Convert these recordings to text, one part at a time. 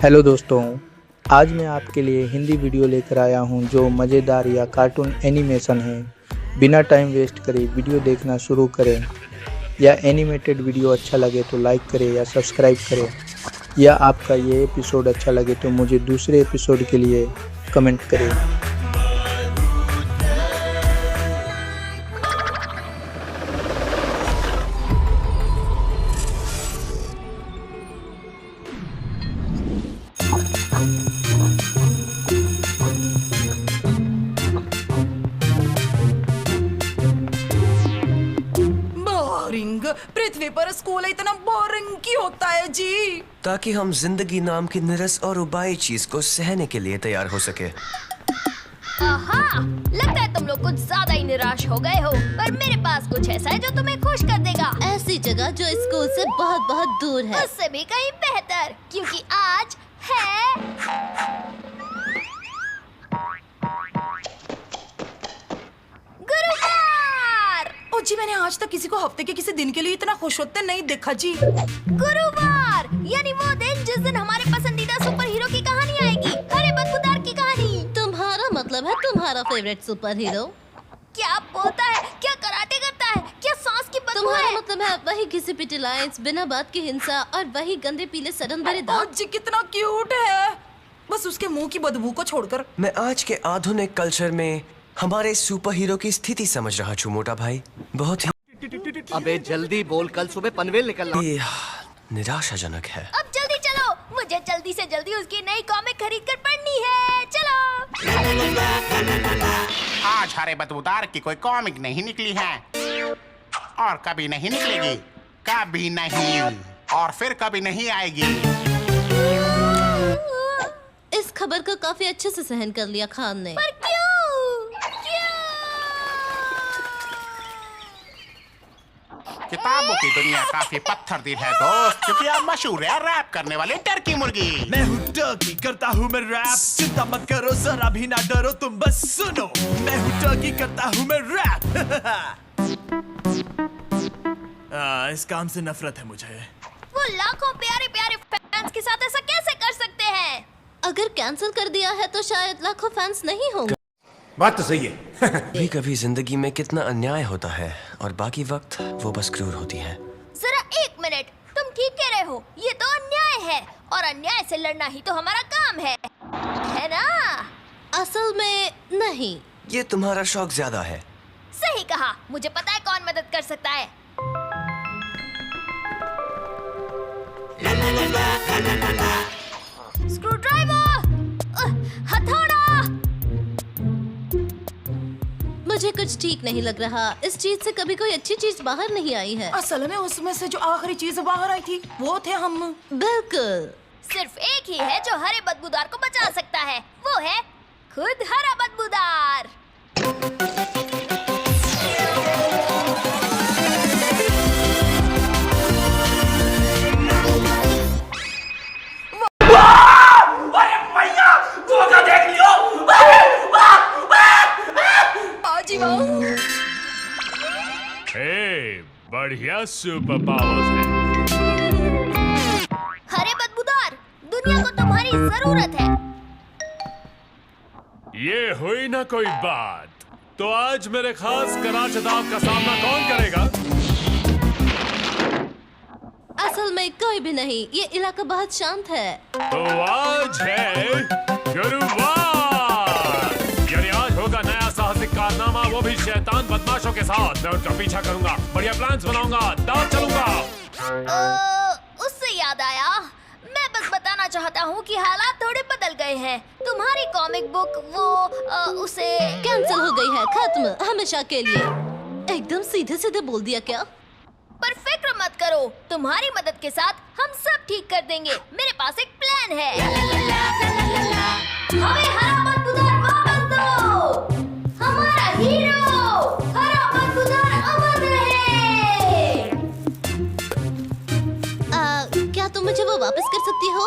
Hello दोस्तों, आज मैं आपके लिए हिंदी वीडियो लेकर आया हूं जो मज़ेदार या कार्टून एनिमेशन है। बिना टाइम वेस्ट करे वीडियो देखना शुरू करें। या एनिमेटेड वीडियो अच्छा लगे तो लाइक करें या सब्सक्राइब करें। या आपका ये एपिसोड अच्छा लगे तो मुझे दूसरे एपिसोड के लिए कमेंट करें। बोरिंग। पृथ्वी पर स्कूल इतना बोरिंग क्यों होता है जी? ताकि हम जिंदगी नाम की निरस और उबाई चीज को सहने के लिए तैयार हो सके। आहा, लगता है तुम लोग कुछ ज्यादा ही निराश हो गए हो, पर मेरे पास कुछ ऐसा है जो तुम्हें खुश कर देगा। ऐसी जगह जो स्कूल से बहुत बहुत दूर है। उससे भी कहीं बेहतर, क्योंकि आज है गुरुवार। ओ जी, मैंने आज तक किसी को हफ्ते के किसी दिन के लिए इतना खुश होते नहीं देखा जी। गुरुवार यानी वो दिन जिस दिन हमारे पसंदीदा सुपर हीरो की कहानी आएगी, हरे बदबूदार की कहानी। तुम्हारा मतलब है तुम्हारा फेवरेट सुपर हीरो? क्या बोलता है, क्या कराटे करता है, क्या सांस की बदबू तुम्हारा है? मतलब है वही घिसी पिटी लाइंस, बिना बात की हिंसा और वही गंदे पीले सड़न भरे ओ दांत। जी, कितना क्यूट है, बस उसके मुंह की बदबू को छोड़कर। मैं आज के आधुनिक कल्चर में हमारे सुपर हीरो की स्थिति समझ रहा हूँ मोटा भाई। बहुत ही अबे जल्दी बोल, कल सुबह पनवेल निकलना। निराशाजनक है। अब जल्दी चलो, मुझे जल्दी से जल्दी उसकी नई कॉमिक खरीद कर पढ़नी है। चलो। आज हरे बदबूदार की कोई कॉमिक नहीं निकली है और कभी नहीं निकलेगी, कभी नहीं, और फिर कभी नहीं आएगी। इस खबर को काफी अच्छे से सहन कर लिया खान ने। पर क्यों? किताबों की दुनिया काफी पत्थर दिल है दोस्त, क्योंकि अब मशहूर है रैप करने वाली टर्की मुर्गी। मैं हूँ टर्की, करता हूँ मैं रैप। चिंता मत करो, जरा भी ना डरो, तुम बस सुनो। मैं हूँ टर्की, करता हूँ मैं रैप। इस काम से नफरत है मुझे। वो लाखों प्यारे प्यारे फैंस के साथ ऐसा कैसे कर सकते हैं? अगर कैंसिल कर दिया है तो शायद लाखों फैंस नहीं होंगे। बात तो सही है। कभी कभी जिंदगी में कितना अन्याय होता है और बाकी वक्त वो बस क्रूर होती है। जरा एक मिनट, तुम ठीक कह रहे हो, ये तो अन्याय है और अन्याय से लड़ना ही तो हमारा काम है ना? असल में नहीं। ये तुम्हारा शौक ज्यादा है। सही कहा, मुझे पता है कौन मदद कर सकता है। स्क्रूड्राइवर, हथौड़ा। मुझे कुछ ठीक नहीं लग रहा। इस चीज से कभी कोई अच्छी चीज बाहर नहीं आई है। असल में उसमें से जो आखिरी चीज बाहर आई थी वो थे हम। बिल्कुल। सिर्फ एक ही है जो हरे बदबूदार को बचा सकता है, वो है खुद हरा बदबूदार। आजी वाह, बढ़िया सुपर पावर्स है। हरे बदबूदार, दुनिया को तुम्हारी जरूरत है। ये हुई ना कोई बात, तो आज मेरे खास कराचदाव का सामना कौन करेगा? असल में कोई भी नहीं, ये इलाका बहुत शांत है। तो आज है गुरुवार, यानी आज होगा नया साहसिक कारनामा, वो भी शैतान बदमाशों के साथ। मैं उनका पीछा करूंगा, बढ़िया प्लान्स बनाऊंगा, दाव चलूंगा। उससे याद आया, मैं बस बताना चाहता हूँ कि हालात थोड़े बदल गए हैं। तुम्हारी कॉमिक बुक उसे कैंसिल हो गई है, खत्म, हमेशा के लिए। एकदम सीधे सीधे बोल दिया क्या? पर फिक्र मत करो, तुम्हारी मदद के साथ हम सब ठीक कर देंगे। मेरे पास एक प्लान है। हमें हरा बदबूदार वापस दो। हमारा हीरो हरा बदबूदार अमर रहे। क्या तुम मुझे वो वापस कर सकती हो?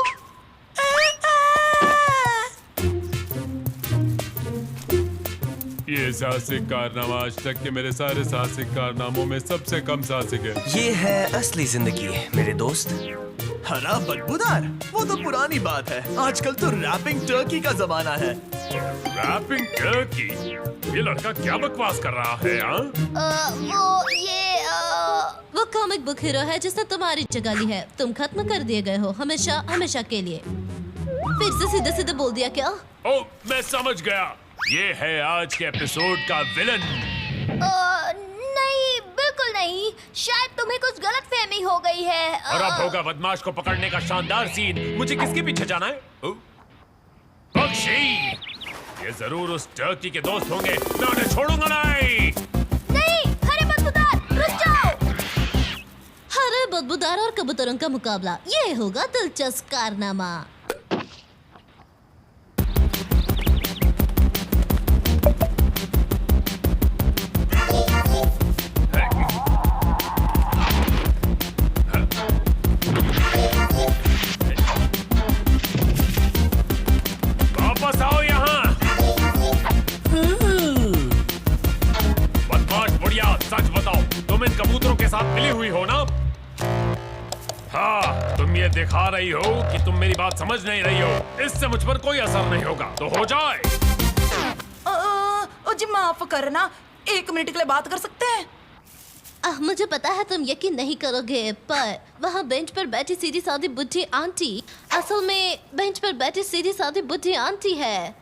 ये साहसिक कारनामा आज तक के मेरे सारे साहसिक कारनामों में सबसे कम साहसिक है। ये है असली जिंदगी मेरे दोस्त। हरा बदबूदार, वो तो पुरानी बात है। आजकल तो रैपिंग टर्की का जमाना है। Rapping turkey? ये लड़का क्या बकवास कर रहा है? वो कॉमिक बुक हीरो है जिसने तुम्हारी जगह ली है। तुम खत्म कर दिए गए हो, हमेशा हमेशा के लिए। फिर से सीधे सीधे बोल दिया क्या? ओ, मैं समझ गया। ये है आज के एपिसोड का विलन। नहीं, बिल्कुल नहीं। शायद तुम्हें कुछ गलतफहमी हो गई है। और अब होगा बदमाश को पकड़ने का शानदार सीन। मुझे किसके पीछे जाना है? बख्शी! ये जरूर उस टर्की के दोस्त होंगे। मैं उन्हें छोड़ूंगा नहीं। नहीं, हरे बदबूदार, रुक जाओ। हरे बदबूदार और कबूतरों का मुकाबला, ये होगा दिलचस्प कारनामा। वापस आओ यहाँ। बदमाश बुढ़िया, सच बताओ, तुम इन कबूतरों के साथ मिली हुई हो ना? हाँ, तुम ये दिखा रही हो कि तुम मेरी बात समझ नहीं रही हो। इससे मुझ पर कोई असर नहीं होगा, तो हो जाए। जी माफ करना, 1 मिनट के लिए बात कर सकते हैं? मुझे पता है तुम यकीन नहीं करोगे, पर वहाँ बेंच पर बैठी सीधी सादी बुढ़ी आंटी असल में बेंच पर बैठी सीधी सादी बुढ़ी आंटी है।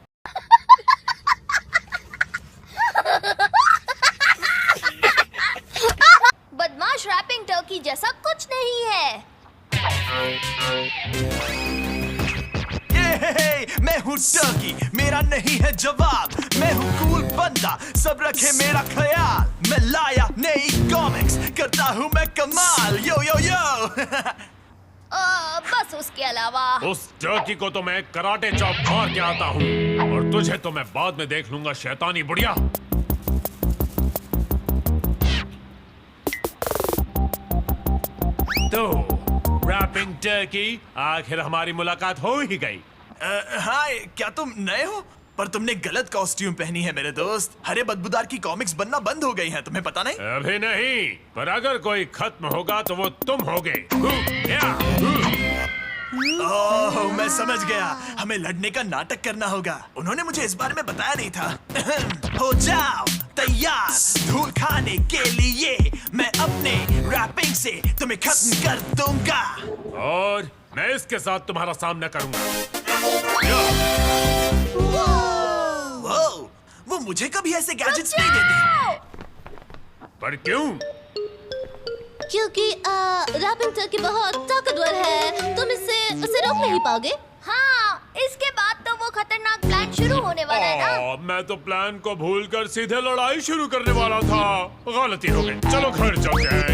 बदमाश रैपिंग टर्की जैसा कुछ नहीं है। मैं हूँ टर्की, मेरा नहीं है जवाब। मैं हूँ कूल बंदा, सब रखे मेरा ख्याल। मैं लाया नई कॉमिक्स, करता हूँ मैं कमाल। यो यो यो। बस उसके अलावा उस टर्की को तो मैं कराटे चॉप मार के आता हूँ, और तुझे तो मैं बाद में देख लूंगा, शैतानी बुढ़िया। तो रैपिंग टर्की, आखिर हमारी मुलाकात हो ही गई। हाय, क्या तुम नए हो? पर तुमने गलत कॉस्ट्यूम पहनी है मेरे दोस्त। हरे बदबूदार की कॉमिक्स बनना बंद हो गई हैं, तुम्हें पता नहीं? अभी नहीं, पर अगर कोई खत्म होगा तो वो तुम होगे। ओह, मैं समझ गया। हमें लड़ने का नाटक करना होगा। उन्होंने मुझे इस बारे में बताया नहीं था। हो जाओ तैयार धूल खाने के लिए। मैं अपने रैपिंग से तुम्हें खत्म कर दूंगा। और मैं इसके साथ तुम्हारा सामना करूंगा। वो मुझे कभी ऐसे गैजेट्स नहीं देते। पर क्यों? क्योंकि रैपिंग टर्की बहुत ताकतवर है, तुम उसे रोक नहीं पाओगे। हाँ, इसके बाद तो वो खतरनाक प्लान शुरू होने वाला है ना। मैं तो प्लान को भूलकर सीधे लड़ाई शुरू करने वाला था। गलती हो गई, चलो घर चलते हैं।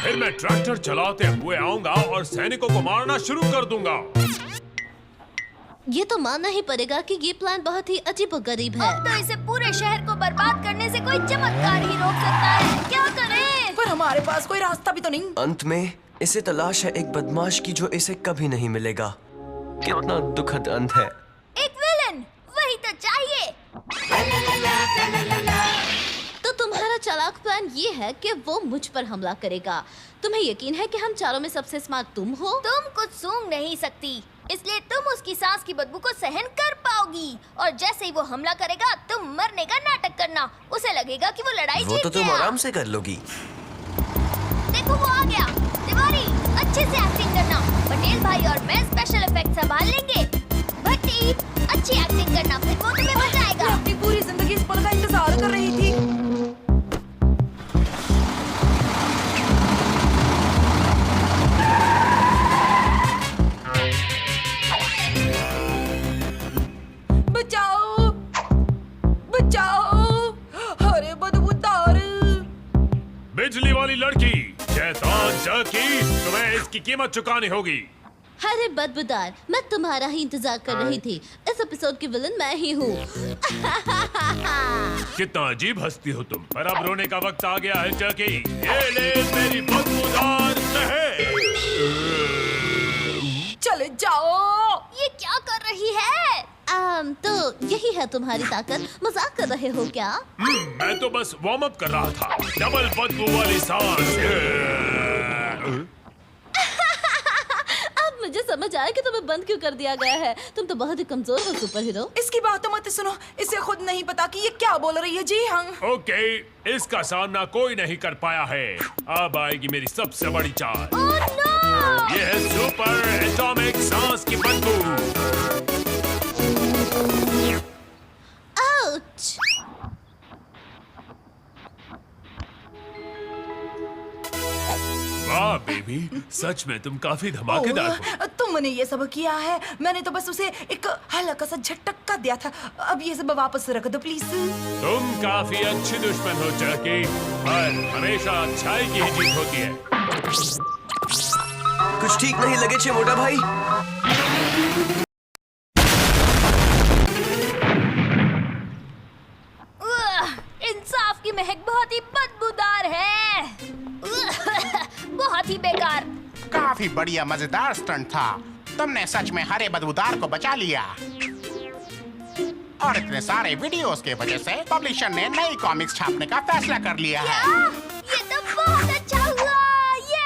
फिर मैं ट्रैक्टर चलाते हुए आऊंगा और सैनिकों को मारना शुरू कर दूंगा। ये तो मानना ही पड़ेगा कि ये प्लान बहुत ही अजीबोगरीब है। अब तो इसे पूरे शहर को बर्बाद करने से कोई चमत्कार ही रोक सकता है। क्या करें? पर हमारे पास कोई रास्ता भी तो नहीं। अंत में इसे तलाश है एक बदमाश की जो इसे कभी नहीं मिलेगा। कितना दुखद अंत है। एक विलन, वही तो चाहिए। तो तुम्हारा चालाक प्लान ये है कि वो मुझ पर हमला करेगा। तुम्हें यकीन है कि हम चारों में सबसे स्मार्ट तुम हो? तुम कुछ सूंघ नहीं सकती, इसलिए तुम उसकी सांस की बदबू को सहन कर पाओगी। और जैसे ही वो हमला करेगा, तुम मरने का नाटक करना। उसे लगेगा कि वो लड़ाई जीत गया। वो तो तुम आराम से कर लोगी। देखो वो आ गया। तिवारी, अच्छे से एक्टिंग करना। पटेल भाई और मैं स्पेशल इफेक्ट संभाल लेंगे। भट्टी, अच्छी एक्टिंग करना, फिर वो तुम्हें बचाएगा। मैं अपनी पूरी जिंदगी इस पल का इंतजार कर रही थी। बचाओ, बचाओ, अरे बदबूदार। बिजली वाली लड़की, शैतान टर्की, तुम्हें इसकी कीमत चुकानी होगी। अरे बदबूदार, मैं तुम्हारा ही इंतजार कर रही थी। इस एपिसोड की विलन मैं ही हूँ। कितना अजीब हंसती हो तुम। पर अब रोने का वक्त आ गया है टर्की। ये ले मेरी बदबूदार शहर। चले जाओ। ये क्या कर रही है? तो यही है तुम्हारी ताकत। मजाक कर रहे हो क्या? मैं तो बस वार्म अप कर रहा था। डबल बदबू वाली सांस। अब मुझे समझ आया कि तुम्हें बंद क्यों कर दिया गया है। तुम तो बहुत ही कमजोर हो सुपर हीरो। इसकी बात तो मत सुनो, इसे खुद नहीं पता कि ये क्या बोल रही है। जी हाँ। ओके, इसका सामना कोई नहीं कर पाया है। अब आएगी मेरी सबसे बड़ी चाल। Oh no! ये है सुपर एटॉमिक सांस की बदबू। आउच! वाह बेबी, सच में तुम काफी धमाकेदार हो। तुमने ये सब किया है, मैंने तो बस उसे एक हल्का सा झटका दिया था। अब ये सब वापस रख दो प्लीज। तुम काफी अच्छी दुश्मन हो जैकी, पर हमेशा अच्छाई की ही जीत होती है। कुछ ठीक नहीं लगे छे मोटा भाई। इंसाफ की महक बहुत ही बदबूदार है। बहुत ही बेकार। काफी बढ़िया मजेदार स्टंट था। तुमने सच में हरे बदबूदार को बचा लिया। और इतने सारे वीडियोस के वजह से पब्लिशर ने नई कॉमिक्स छापने का फैसला कर लिया है। ये तो बहुत अच्छा हुआ।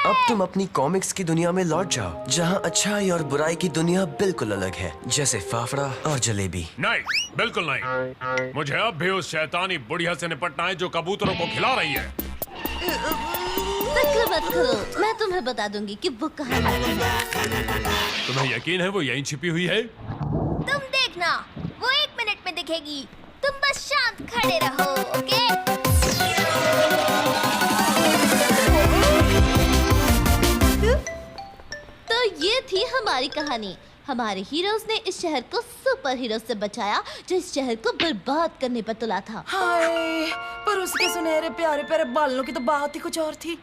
अब तुम अपनी कॉमिक्स की दुनिया में लौट जाओ, जहाँ अच्छाई और बुराई की दुनिया बिल्कुल अलग है, जैसे फाफड़ा और जलेबी। नहीं, बिल्कुल नहीं। मुझे अब भी उस शैतानी बुढ़िया से निपटना है जो कबूतरों को खिला रही है। फिक्र मत करो, मैं तुम्हें बता दूंगी कि वो कहाँ रहती है। तुम्हें यकीन है वो यहीं छिपी हुई है? तुम देखना, वो 1 मिनट में दिखेगी। तुम बस शांत खड़े रहो, ओके? तो ये थी हमारी कहानी। हमारे हीरोज ने इस शहर को सुपर हीरो से बचाया जो इस शहर को बर्बाद करने पर तुला था। हाय, पर उसके सुनहरे प्यारे प्यारे बालों की तो बात ही कुछ और थी।